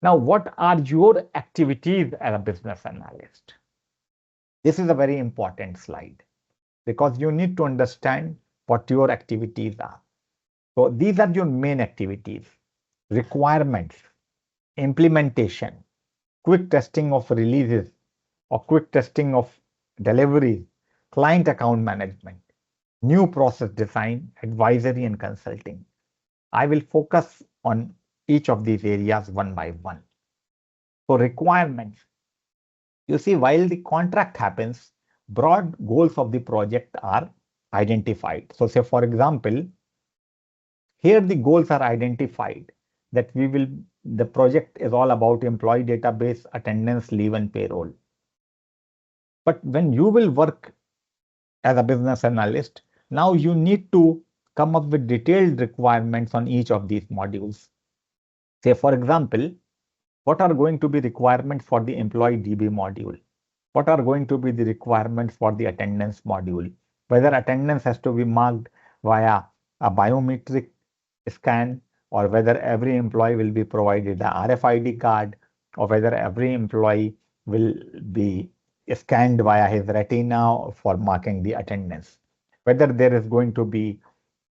Now, what are your activities as a business analyst? This is a very important slide because you need to understand what your activities are. So these are your main activities: requirements, implementation, quick testing of releases or quick testing of deliveries, client account management, new process design, advisory and consulting. I will focus on each of these areas one by one. So requirements. You see, while the contract happens, broad goals of the project are identified. So say, for example, here the goals are identified that the project is all about employee database, attendance, leave and payroll. But when you will work as a business analyst, now you need to come up with detailed requirements on each of these modules. Say, for example, what are going to be requirements for the employee DB module? What are going to be the requirements for the attendance module? Whether attendance has to be marked via a biometric scan, or whether every employee will be provided a RFID card, or whether every employee will be scanned via his retina for marking the attendance. Whether there is going to be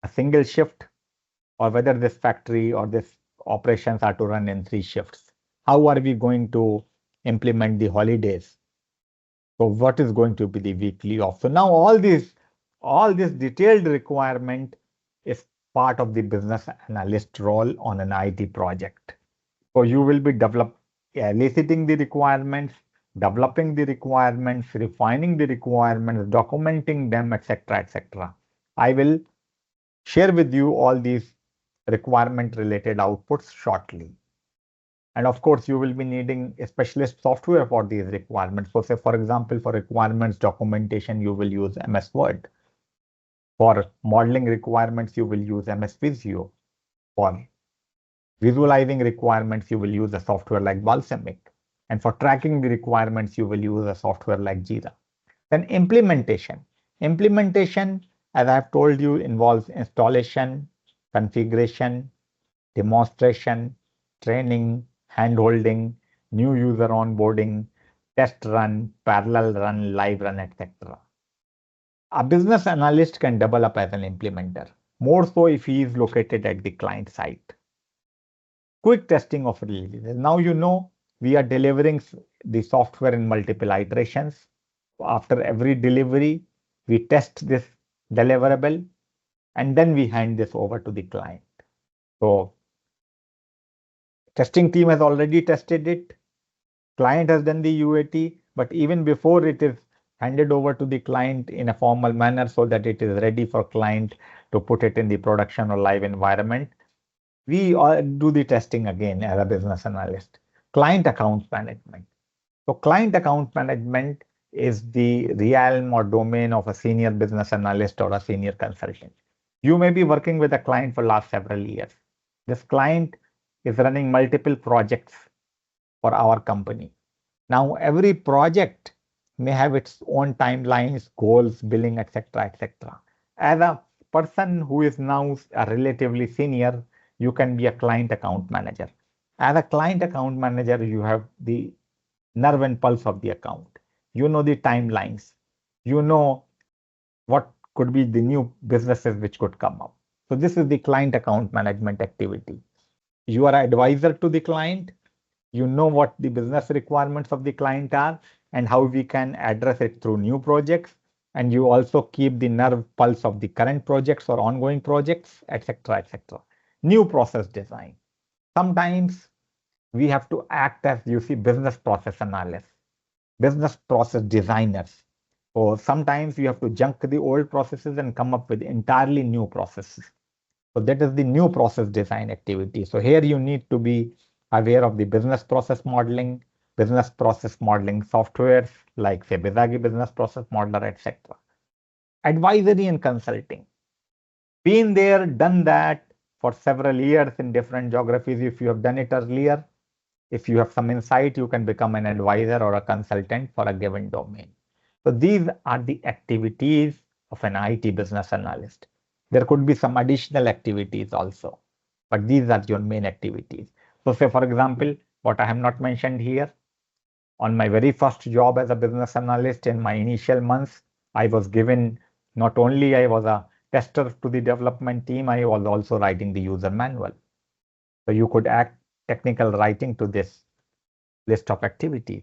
a single shift, or whether this factory or this operations are to run in 3 shifts. How are we going to implement the holidays? So what is going to be the weekly off? So now all this detailed requirement is part of the business analyst role on an IT project. So you will be eliciting the requirements, developing the requirements, refining the requirements, documenting them, etc., etc. I will share with you all these requirement related outputs shortly. And of course, you will be needing a specialist software for these requirements. So say, for example, for requirements documentation, you will use MS Word. For modeling requirements, you will use MS Visio. For visualizing requirements, you will use a software like Balsamiq. And for tracking the requirements, you will use a software like Jira. Then implementation. Implementation, as I have told you, involves installation, configuration, demonstration, training, handholding, new user onboarding, test run, parallel run, live run, etc. A business analyst can double up as an implementer, more so if he is located at the client site. Quick testing of releases. Now you know we are delivering the software in multiple iterations. After every delivery, we test this deliverable and then we hand this over to the client. So testing team has already tested it. Client has done the UAT, but even before it is handed over to the client in a formal manner so that it is ready for client to put it in the production or live environment, we do the testing again as a business analyst. Client account management. So client account management is the realm or domain of a senior business analyst or a senior consultant. You may be working with a client for last several years. This client is running multiple projects for our company. Now, every project may have its own timelines, goals, billing, etc., etc. As a person who is now a relatively senior, you can be a client account manager. As a client account manager, you have the nerve and pulse of the account. You know the timelines. You know what could be the new businesses which could come up. So this is the client account management activity. You are an advisor to the client. You know what the business requirements of the client are and how we can address it through new projects. And you also keep the nerve pulse of the current projects or ongoing projects, etc., etc. New process design. Sometimes we have to act as, you see, business process analysts, business process designers. Or sometimes you have to junk the old processes and come up with entirely new processes. So that is the new process design activity. So here you need to be aware of the business process modeling softwares like say Bizagi Business Process Modeler, etc. Advisory and consulting. Been there, done that for several years in different geographies. If you have done it earlier, if you have some insight, you can become an advisor or a consultant for a given domain. So these are the activities of an IT business analyst. There could be some additional activities also, but these are your main activities. So say, for example, what I have not mentioned here. On my very first job as a business analyst in my initial months, I was given, not only I was a tester to the development team, I was also writing the user manual. So you could add technical writing to this list of activities.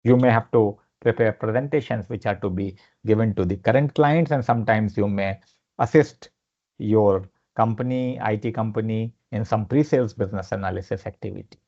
You may have to prepare presentations which are to be given to the current clients, and sometimes you may assist your company, IT company, in some pre-sales business analysis activity.